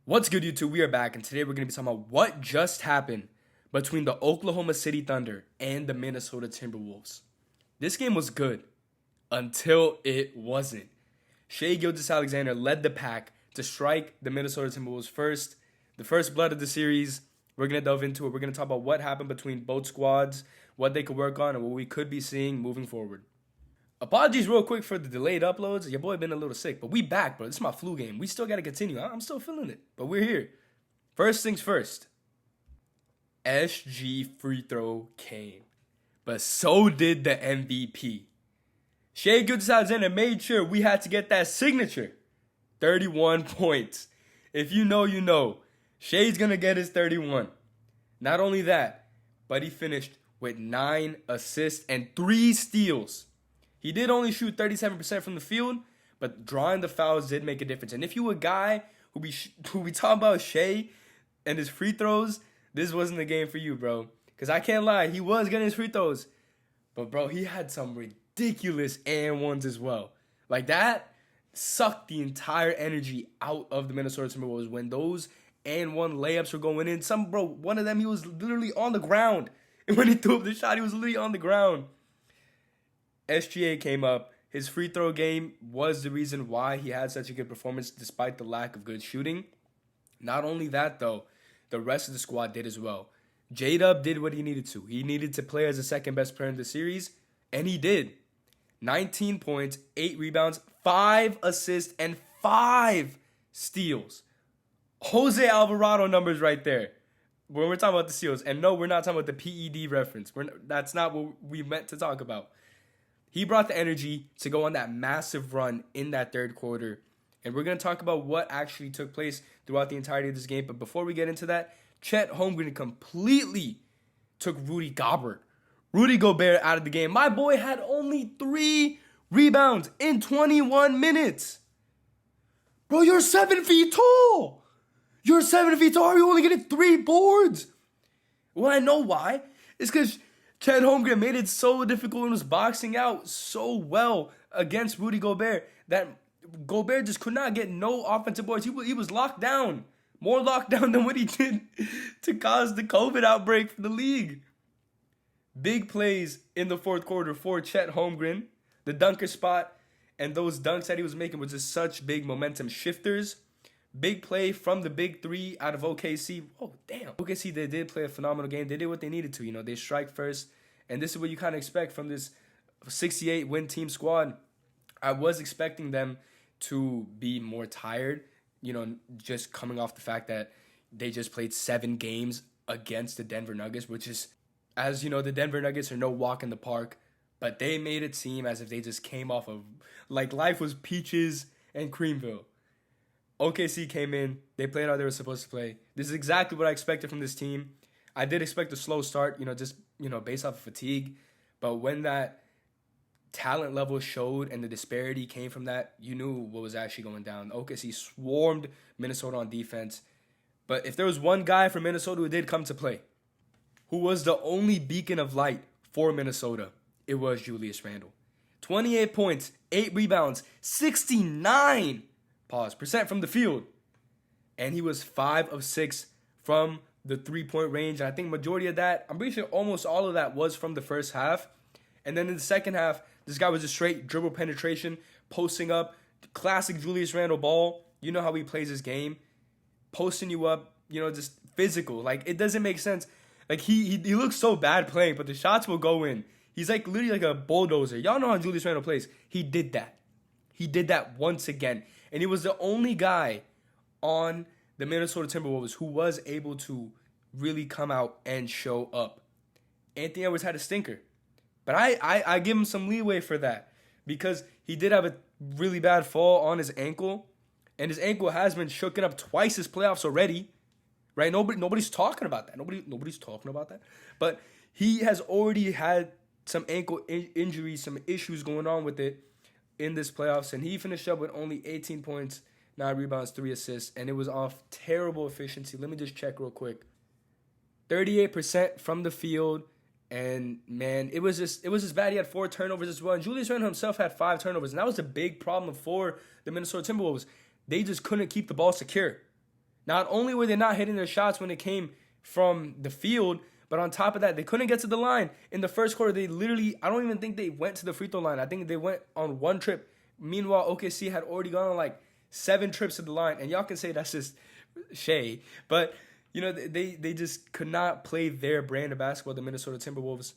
What's good, YouTube? We are back, and today we're going to be talking about what just happened between the Oklahoma City Thunder and the Minnesota Timberwolves. This game was good until it wasn't. Shai Gilgeous Alexander led the pack to strike the Minnesota Timberwolves first. The first blood of the series. We're going to delve into it. We're going to talk about what happened between both squads, what they could work on, and what we could be seeing moving forward. Apologies real quick for the delayed uploads. Your boy been a little sick, but we back, bro. This is my flu game. We still got to continue. I'm still feeling it, but we're here. First things first. SG free throw came, but so did the MVP. Shai Gilgeous Alexander made sure we had to get that signature. 31 points. If you know, you know. Shai's going to get his 31. Not only that, but he finished with 9 assists and 3 steals. He did only shoot 37% from the field, but drawing the fouls did make a difference. And if you a guy who be talking about Shai and his free throws, this wasn't the game for you, bro. Because I can't lie, he was getting his free throws. But, bro, he had some ridiculous and ones as well. Like, that sucked the entire energy out of the Minnesota Timberwolves when those and one layups were going in. One of them, he was literally on the ground. And when he threw up the shot, he was literally on the ground. SGA came up. His free throw game was the reason why he had such a good performance despite the lack of good shooting. Not only that, though, the rest of the squad did as well. J-Dub did what he needed to. He needed to play as the second best player in the series, and he did. 19 points, 8 rebounds, 5 assists, and 5 steals. Jose Alvarado numbers right there when we're talking about the steals. And no, we're not talking about the PED reference. That's not what we meant to talk about. He brought the energy to go on that massive run in that third quarter. And we're going to talk about what actually took place throughout the entirety of this game. But before we get into that, Chet Holmgren completely took Rudy Gobert out of the game. My boy had only 3 rebounds in 21 minutes. Bro, you're 7 feet tall. You're 7 feet tall. You only getting 3 boards. Well, I know why. It's because Chet Holmgren made it so difficult and was boxing out so well against Rudy Gobert that Gobert just could not get no offensive boards. He was locked down. More locked down than what he did to cause the COVID outbreak for the league. Big plays in the fourth quarter for Chet Holmgren. The dunker spot and those dunks that he was making was just such big momentum shifters. Big play from the big three out of OKC. Oh, damn. OKC, they did play a phenomenal game. They did what they needed to. They strike first. And this is what you kind of expect from this 68-win team squad. I was expecting them to be more tired, just coming off the fact that they just played 7 games against the Denver Nuggets, which is, as you know, the Denver Nuggets are no walk in the park. But they made it seem as if they just came off of, like, life was peaches and Creamville. OKC came in. They played how they were supposed to play. This is exactly what I expected from this team. I did expect a slow start, based off of fatigue. But when that talent level showed and the disparity came from that, you knew what was actually going down. OKC swarmed Minnesota on defense. But if there was one guy from Minnesota who did come to play, who was the only beacon of light for Minnesota, it was Julius Randle. 28 points, 8 rebounds, 69% from the field. And he was 5 of 6 from the 3-point range. And I think majority of that, I'm pretty sure almost all of that was from the first half. And then in the second half, this guy was just straight dribble penetration, posting up, classic Julius Randle ball. You know how he plays his game. Posting you up, just physical. Like, it doesn't make sense. Like, he looks so bad playing, but the shots will go in. He's like literally like a bulldozer. Y'all know how Julius Randle plays. He did that. He did that once again. And he was the only guy on the Minnesota Timberwolves who was able to really come out and show up. Anthony Edwards had a stinker. But I give him some leeway for that because he did have a really bad fall on his ankle. And his ankle has been shooken up twice this playoffs already. Right? Nobody's talking about that. Nobody's talking about that. But he has already had some ankle injuries, some issues going on with it in this playoffs. And he finished up with only 18 points, 9 rebounds, 3 assists. And it was off terrible efficiency. Let me just check real quick. 38% from the field. And, man, it was just bad. He had 4 turnovers as well. And Julius Randle himself had 5 turnovers. And that was a big problem for the Minnesota Timberwolves. They just couldn't keep the ball secure. Not only were they not hitting their shots when it came from the field, but on top of that, they couldn't get to the line. In the first quarter, they literally, I don't even think they went to the free throw line. I think they went on one trip. Meanwhile, OKC had already gone on like 7 trips to the line. And y'all can say that's just Shai. But, you know, they just could not play their brand of basketball, the Minnesota Timberwolves.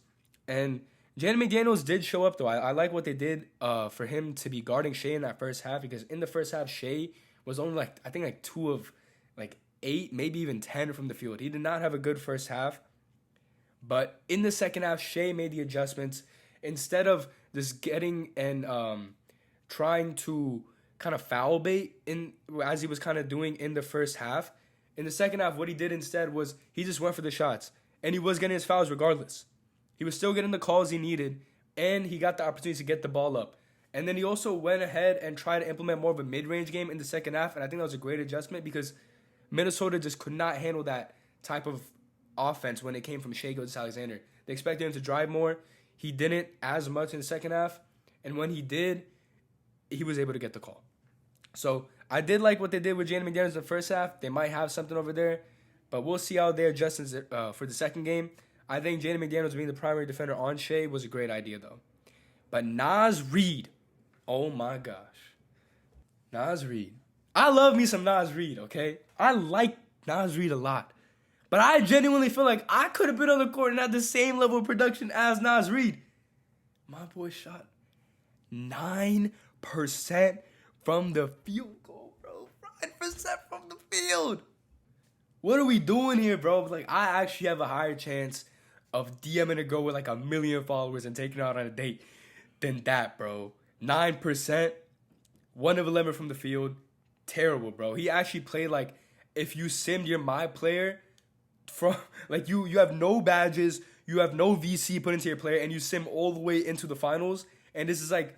And Jaden McDaniels did show up, though. I like what they did for him to be guarding Shai in that first half, because in the first half, Shai was only like, I think like 2 of like 8, maybe even 10 from the field. He did not have a good first half. But in the second half, Shai made the adjustments. Instead of just getting and trying to kind of foul bait as he was kind of doing in the first half, in the second half, what he did instead was he just went for the shots. And he was getting his fouls regardless. He was still getting the calls he needed, and he got the opportunity to get the ball up. And then he also went ahead and tried to implement more of a mid-range game in the second half, and I think that was a great adjustment because Minnesota just could not handle that type of offense when it came from Shai Gilgeous Alexander. They expected him to drive more. He didn't as much in the second half, and when he did, he was able to get the call. So I did like what they did with Jaden McDaniels in the first half. They might have something over there, but we'll see how they adjust for the second game. I think Jaden McDaniels being the primary defender on Shai was a great idea, though. But Naz Reid, oh my gosh. Naz Reid. I love me some Naz Reid, okay? I like Naz Reid a lot. But I genuinely feel like I could have been on the court and had the same level of production as Naz Reid. My boy shot 9% from the field goal, bro. 9% from the field. What are we doing here, bro? Like, I actually have a higher chance of DMing a girl with like 1 million followers and taking her out on a date than that, bro. 9%, 1 of 11 from the field. Terrible, bro. He actually played like if you simmed your my player from like you have no badges, you have no VC put into your player, and you sim all the way into the finals. And this is like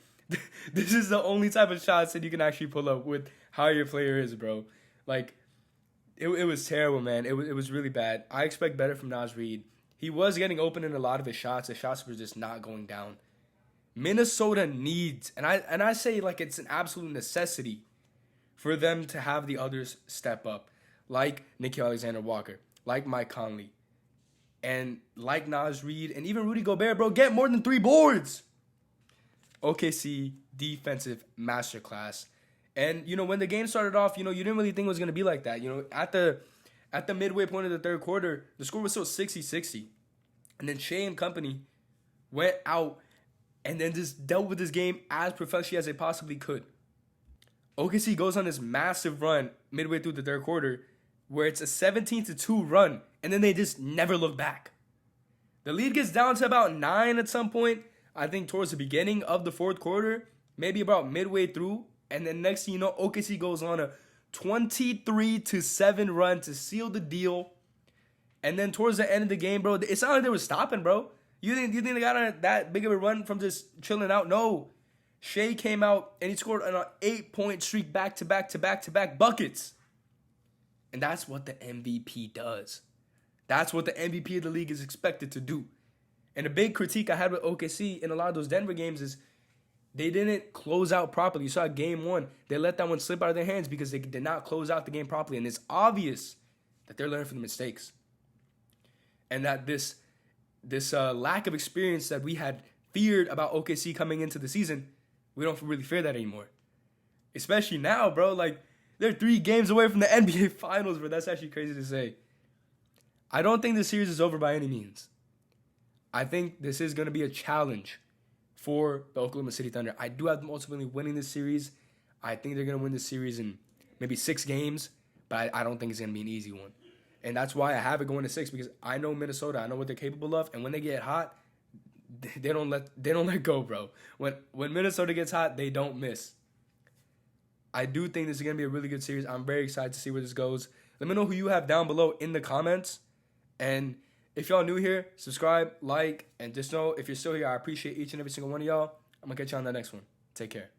this is the only type of shots that you can actually pull up with how your player is, bro. Like it was terrible, man. It was really bad. I expect better from Naz Reid. He was getting open in a lot of his shots. The shots were just not going down. Minnesota needs, and I say like it's an absolute necessity for them to have the others step up, like Nickeil Alexander-Walker, like Mike Conley, and like Naz Reid, and even Rudy Gobert, bro, get more than 3 boards. OKC defensive masterclass. And, you know, when the game started off, you know, you didn't really think it was going to be like that. You know, at the midway point of the third quarter, the score was still 60-60. And then Shai and company went out and then just dealt with this game as professionally as they possibly could. OKC goes on this massive run midway through the third quarter where it's a 17-2 run, and then they just never look back. The lead gets down to about 9 at some point, I think towards the beginning of the fourth quarter, maybe about midway through, and then next thing you know, OKC goes on a 23-7 run to seal the deal. And then towards the end of the game, bro, it's not like they were stopping, bro. You think they got on that big of a run from just chilling out? No. Shai came out and he scored an 8-point streak back-to-back buckets. And that's what the MVP does. That's what the MVP of the league is expected to do. And a big critique I had with OKC in a lot of those Denver games is they didn't close out properly. You saw game 1. They let that one slip out of their hands because they did not close out the game properly. And it's obvious that they're learning from the mistakes. And that this lack of experience that we had feared about OKC coming into the season, we don't really fear that anymore. Especially now, bro. Like, they're 3 games away from the NBA Finals, bro. That's actually crazy to say. I don't think this series is over by any means. I think this is going to be a challenge for the Oklahoma City Thunder. I do have them ultimately winning this series. I think they're going to win this series in maybe 6 games, but I don't think it's going to be an easy one. And that's why I have it going to 6, because I know Minnesota. I know what they're capable of, and when they get hot, they don't let go, bro. When Minnesota gets hot, they don't miss. I do think this is going to be a really good series. I'm very excited to see where this goes. Let me know who you have down below in the comments. And if y'all new here, subscribe, like, and just know if you're still here, I appreciate each and every single one of y'all. I'm going to catch you on the next one. Take care.